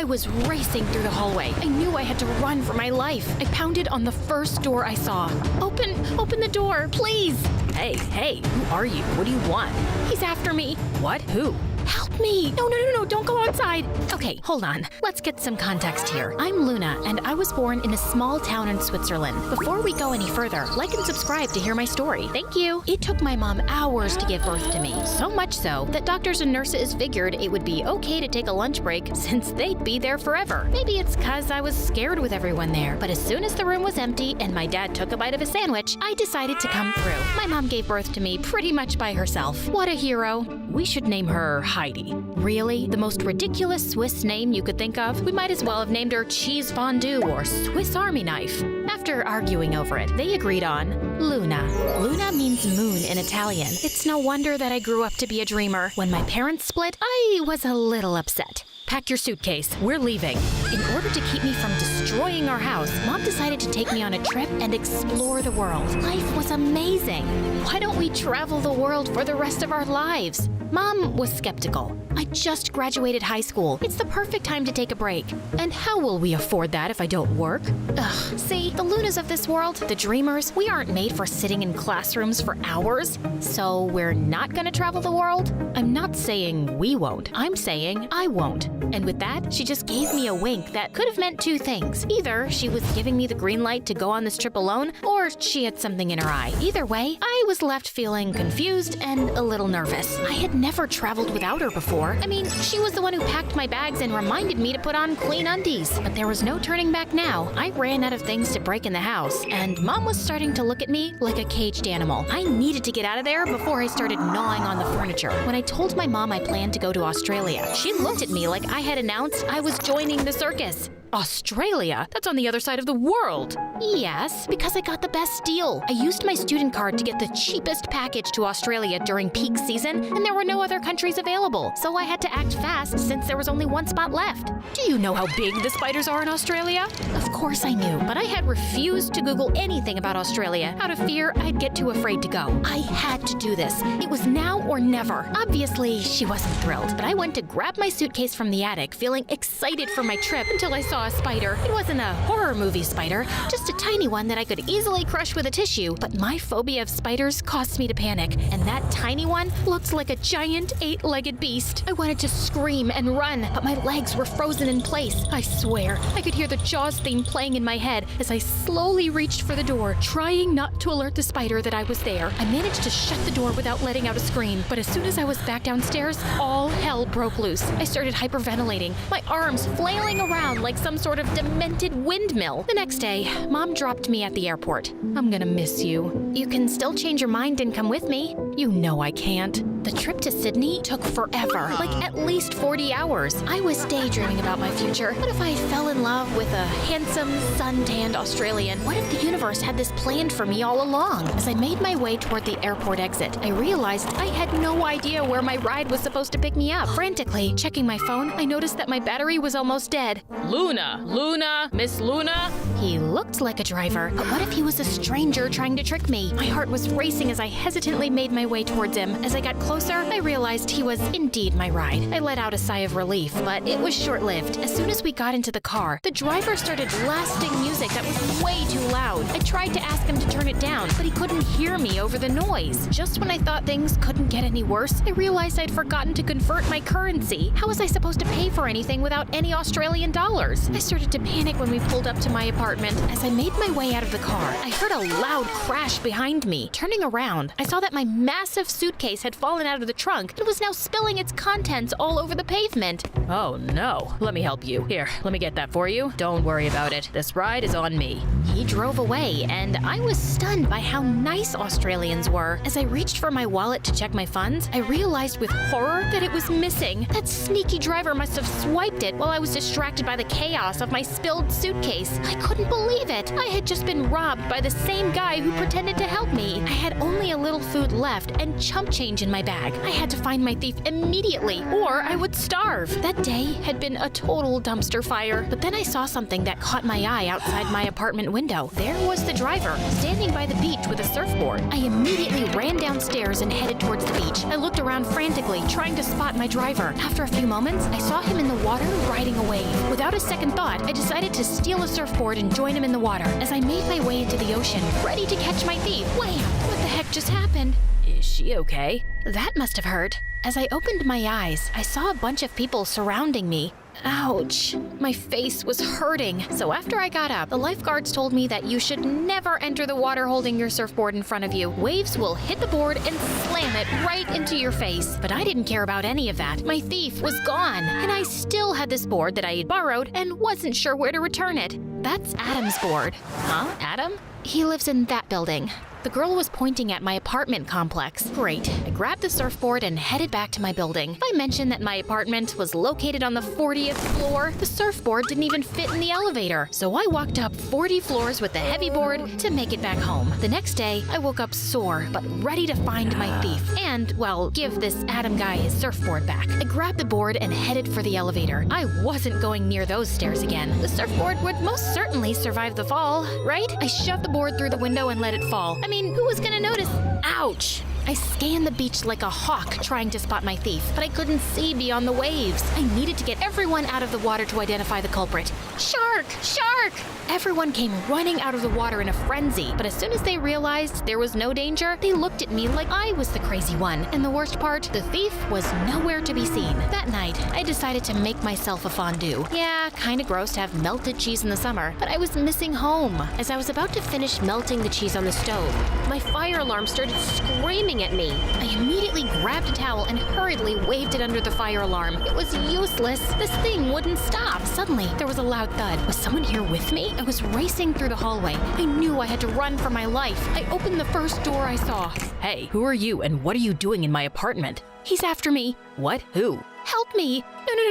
I was racing through the hallway. I knew I had to run for my life. I pounded on the first door I saw. Open the door, please. Hey, who are you? What do you want? He's after me. What? Who? Help me! No, don't go outside! Okay, hold on. Let's get some context here. I'm Luna, and I was born in a small town in Switzerland. Before we go any further, like and subscribe to hear my story. Thank you! It took my mom hours to give birth to me. So much so that doctors and nurses figured it would be okay to take a lunch break since they'd be there forever. Maybe it's cause I was scared with everyone there. But as soon as the room was empty and my dad took a bite of a sandwich, I decided to come through. My mom gave birth to me pretty much by herself. What a hero. We should name her Heidi. Really? The most ridiculous Swiss name you could think of? We might as well have named her Cheese Fondue or Swiss Army Knife. After arguing over it, they agreed on Luna. Luna means moon in Italian. It's no wonder that I grew up to be a dreamer. When my parents split, I was a little upset. Pack your suitcase. We're leaving. In order to keep me from destroying our house, Mom decided to take me on a trip and explore the world. Life was amazing. Why don't we travel the world for the rest of our lives? Mom was skeptical. I just graduated high school. It's the perfect time to take a break. And how will we afford that if I don't work? Ugh, see, the Lunas of this world, the dreamers, we aren't made for sitting in classrooms for hours. So we're not gonna travel the world? I'm not saying we won't. I'm saying I won't. And with that, she just gave me a wink that could have meant two things. Either she was giving me the green light to go on this trip alone, or she had something in her eye. Either way, I was left feeling confused and a little nervous. I had never traveled without her before. I mean, she was the one who packed my bags and reminded me to put on clean undies. But there was no turning back now. I ran out of things to break in the house, and Mom was starting to look at me like a caged animal. I needed to get out of there before I started gnawing on the furniture. When I told my mom I planned to go to Australia, she looked at me like I had announced I was joining the circus. Australia? That's on the other side of the world. Yes, because I got the best deal. I used my student card to get the cheapest package to Australia during peak season, and there were no other countries available, so I had to act fast since there was only one spot left. Do you know how big the spiders are in Australia? Of course I knew, but I had refused to Google anything about Australia out of fear I'd get too afraid to go. I had to do this. It was now or never. Obviously, she wasn't thrilled, but I went to grab my suitcase from the attic, feeling excited for my trip until I saw a spider. It wasn't a horror movie spider, just a tiny one that I could easily crush with a tissue, but my phobia of spiders caused me to panic, and that tiny one looked like a giant 8-legged beast. I wanted to scream and run, but my legs were frozen in place. I swear, I could hear the Jaws theme playing in my head as I slowly reached for the door, trying not to alert the spider that I was there. I managed to shut the door without letting out a scream, but as soon as I was back downstairs, all hell broke loose. I started hyperventilating, my arms flailing around like some sort of demented windmill. The next day, Mom dropped me at the airport. I'm gonna miss you. You can still change your mind and come with me. You know I can't. The trip to Sydney took forever, like at least 40 hours. I was daydreaming about my future. What if I fell in love with a handsome, sun-tanned Australian? What if the universe had this planned for me all along? As I made my way toward the airport exit, I realized I had no idea where my ride was supposed to pick me up. Frantically checking my phone, I noticed that my battery was almost dead. Luna, Miss Luna? He looked like a driver, but what if he was a stranger trying to trick me? My heart was racing as I hesitantly made my way towards him. As I got closer, I realized he was indeed my ride. I let out a sigh of relief, but it was short-lived. As soon as we got into the car, the driver started blasting music that was way too loud. I tried to ask him to turn it down, but he couldn't hear me over the noise. Just when I thought things couldn't get any worse, I realized I'd forgotten to convert my currency. How was I supposed to pay for anything without any Australian dollars? I started to panic when we pulled up to my apartment. As I made my way out of the car, I heard a loud crash behind me. Turning around, I saw that my massive suitcase had fallen out of the trunk and was now spilling its contents all over the pavement. Oh no. Let me help you. Here, let me get that for you. Don't worry about it. This ride is on me. He drove away, and I was stunned by how nice Australians were. As I reached for my wallet to check my funds, I realized with horror that it was missing. That sneaky driver must have swiped it while I was distracted by the chaos of my spilled suitcase. I couldn't believe it. I had just been robbed by the same guy who pretended to help me. I had only a little food left and chump change in my bag. I had to find my thief immediately, or I would starve. That day had been a total dumpster fire, but then I saw something that caught my eye outside my apartment window. There was the driver, standing by the beach with a surfboard. I immediately ran downstairs and headed towards the beach. I looked around frantically, trying to spot my driver. After a few moments, I saw him in the water riding a wave. Without Without a second thought, I decided to steal a surfboard and join him in the water. As I made my way into the ocean, ready to catch my thief, wham! What the heck just happened? Is she okay? That must have hurt. As I opened my eyes, I saw a bunch of people surrounding me. Ouch. My face was hurting. So after I got up, the lifeguards told me that you should never enter the water holding your surfboard in front of you. Waves will hit the board and slam it right into your face. But I didn't care about any of that. My thief was gone, and I still had this board that I had borrowed and wasn't sure where to return it. That's Adam's board. Huh? Adam? He lives in that building. The girl was pointing at my apartment complex. Great. I grabbed the surfboard and headed back to my building. I mentioned that my apartment was located on the 40th floor. The surfboard didn't even fit in the elevator. So I walked up 40 floors with the heavy board to make it back home. The next day, I woke up sore, but ready to find my thief. And, well, give this Adam guy his surfboard back. I grabbed the board and headed for the elevator. I wasn't going near those stairs again. The surfboard would most certainly survive the fall, right? I shoved the board through the window and let it fall. I mean, who was gonna notice? Ouch! I scanned the beach like a hawk trying to spot my thief, but I couldn't see beyond the waves. I needed to get everyone out of the water to identify the culprit. Shark! Shark! Everyone came running out of the water in a frenzy, but as soon as they realized there was no danger, they looked at me like I was the crazy one. And the worst part, the thief was nowhere to be seen. That night, I decided to make myself a fondue. Yeah, kinda gross to have melted cheese in the summer, but I was missing home. As I was about to finish melting the cheese on the stove, my fire alarm started screaming at me. I immediately grabbed a towel and hurriedly waved it under the fire alarm. It was useless. This thing wouldn't stop. Suddenly, there was a loud thud. Was someone here with me? I was racing through the hallway. I knew I had to run for my life. I opened the first door I saw. Hey, who are you and what are you doing in my apartment? He's after me. What? Who? Help me!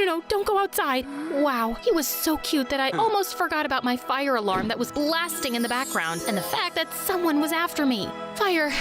No, don't go outside. Wow, he was so cute that I almost forgot about my fire alarm that was blasting in the background and the fact that someone was after me. Fire,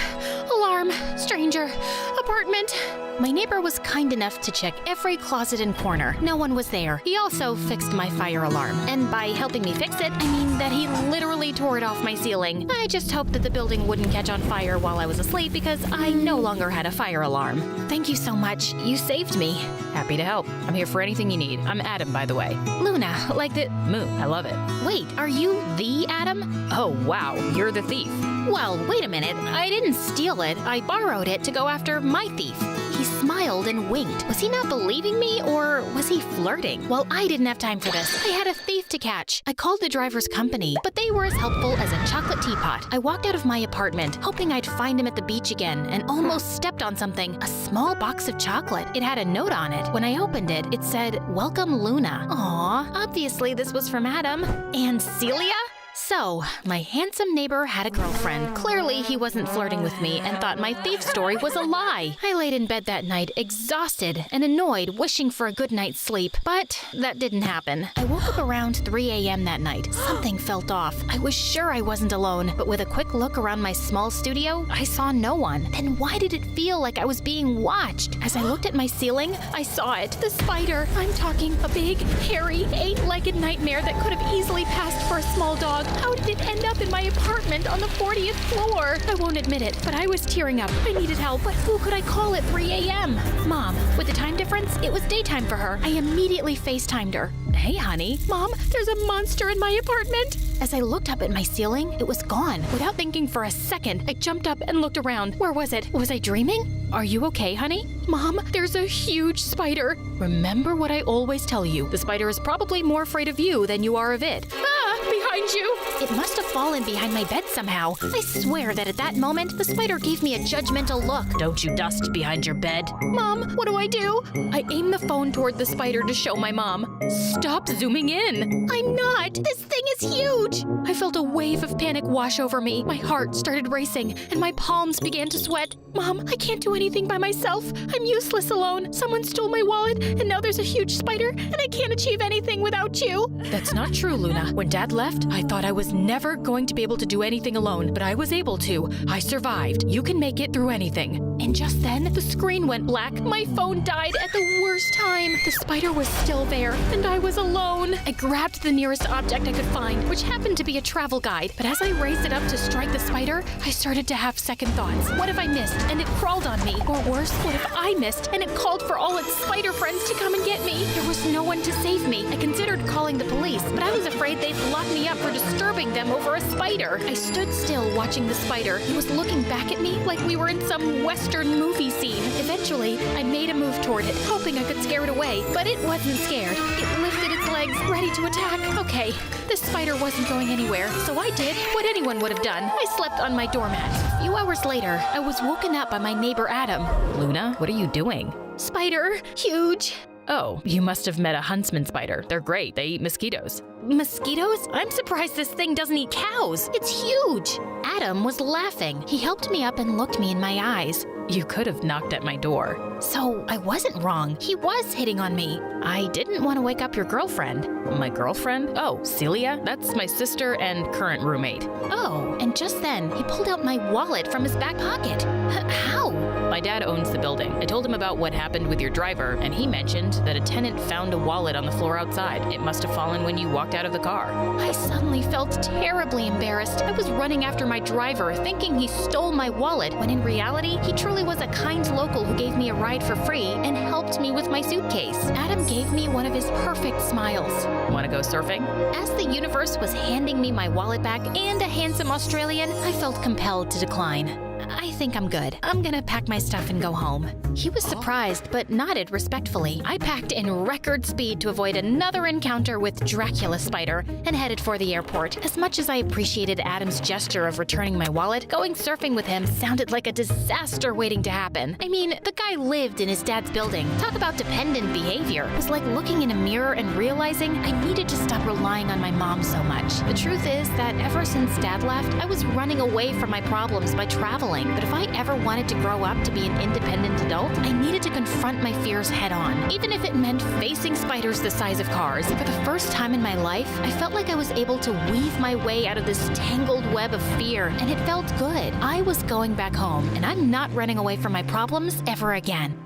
alarm, stranger, apartment. My neighbor was kind enough to check every closet and corner. No one was there. He also fixed my fire alarm. And by helping me fix it, I mean that he literally tore it off my ceiling. I just hoped that the building wouldn't catch on fire while I was asleep because I no longer had a fire alarm. Thank you so much. You saved me. Happy to help. I'm here for anything you need. I'm Adam, by the way. Luna, like the Moon, I love it. Wait, are you the Adam? Oh, wow, you're the thief. Well, wait a minute. I didn't steal it. I borrowed it to go after my thief. He smiled and winked. Was he not believing me, or was he flirting? Well, I didn't have time for this. I had a thief to catch. I called the driver's company, but they were as helpful as a chocolate teapot. I walked out of my apartment, hoping I'd find him at the beach again, and almost stepped on something. A small box of chocolate. It had a note on it. When I opened it, it said, "Welcome, Luna." Aw, obviously this was from Adam. And Celia? So, my handsome neighbor had a girlfriend. Clearly, he wasn't flirting with me and thought my thief story was a lie. I laid in bed that night, exhausted and annoyed, wishing for a good night's sleep. But that didn't happen. I woke up around 3 a.m. that night. Something felt off. I was sure I wasn't alone, but with a quick look around my small studio, I saw no one. Then why did it feel like I was being watched? As I looked at my ceiling, I saw it. The spider. I'm talking a big, hairy, 8-legged nightmare that could have easily passed for a small dog. How did it end up in my apartment on the 40th floor? I won't admit it, but I was tearing up. I needed help, but who could I call at 3 a.m.? Mom. With the time difference, it was daytime for her. I immediately FaceTimed her. Hey, honey. Mom, there's a monster in my apartment. As I looked up at my ceiling, it was gone. Without thinking for a second, I jumped up and looked around. Where was it? Was I dreaming? Are you okay, honey? Mom, there's a huge spider. Remember what I always tell you. The spider is probably more afraid of you than you are of it. Ah, behind you. It must have fallen behind my bed somehow. I swear that at that moment, the spider gave me a judgmental look. Don't you dust behind your bed? Mom, what do I do? I aimed the phone toward the spider to show my mom. Stop zooming in. I'm not. This thing is huge. I felt a wave of panic wash over me. My heart started racing, and my palms began to sweat. Mom, I can't do anything by myself. I'm useless alone. Someone stole my wallet, and now there's a huge spider, and I can't achieve anything without you. That's not true, Luna. When Dad left, first. I thought I was never going to be able to do anything alone, but I was able to. I survived. You can make it through anything. And just then, the screen went black. My phone died at the worst time. The spider was still there, and I was alone. I grabbed the nearest object I could find, which happened to be a travel guide. But as I raised it up to strike the spider, I started to have second thoughts. What if I missed and it crawled on me? Or worse, what if I missed and it called for all its spider friends to come and get me? There was no one to save me. I considered calling the police, but I was afraid they'd lock me up for disturbing them over a spider. I stood still watching the spider. It was looking back at me like we were in some Western movie scene. Eventually, I made a move toward it, hoping I could scare it away, but it wasn't scared. It lifted its legs, ready to attack. Okay, this spider wasn't going anywhere, so I did what anyone would have done. I slept on my doormat. A few hours later, I was woken up by my neighbor Adam. Luna, what are you doing? Spider, huge. Oh, you must have met a huntsman spider. They're great. They eat mosquitoes. Mosquitoes? I'm surprised this thing doesn't eat cows. It's huge. Adam was laughing. He helped me up and looked me in my eyes. You could have knocked at my door. So I wasn't wrong. He was hitting on me. I didn't want to wake up your girlfriend. My girlfriend? Oh, Celia? That's my sister and current roommate. Oh, and just then, he pulled out my wallet from his back pocket. How? My dad owns the building. I told him about what happened with your driver, and he mentioned that a tenant found a wallet on the floor outside. It must have fallen when you walked out of the car. I suddenly felt terribly embarrassed. I was running after my driver, thinking he stole my wallet, when in reality, he truly was a kind local who gave me a ride for free and helped me with my suitcase. Adam gave me one of his perfect smiles. Want to go surfing? As the universe was handing me my wallet back and a handsome Australian, I felt compelled to decline. I think I'm good. I'm gonna pack my stuff and go home. He was surprised, but nodded respectfully. I packed in record speed to avoid another encounter with Dracula Spider and headed for the airport. As much as I appreciated Adam's gesture of returning my wallet, going surfing with him sounded like a disaster waiting to happen. I mean, the guy lived in his dad's building. Talk about dependent behavior. It was like looking in a mirror and realizing I needed to stop relying on my mom so much. The truth is that ever since Dad left, I was running away from my problems by traveling. But if I ever wanted to grow up to be an independent adult, I needed to confront my fears head on, even if it meant facing spiders the size of cars. For the first time in my life, I felt like I was able to weave my way out of this tangled web of fear, and it felt good. I was going back home, and I'm not running away from my problems ever again.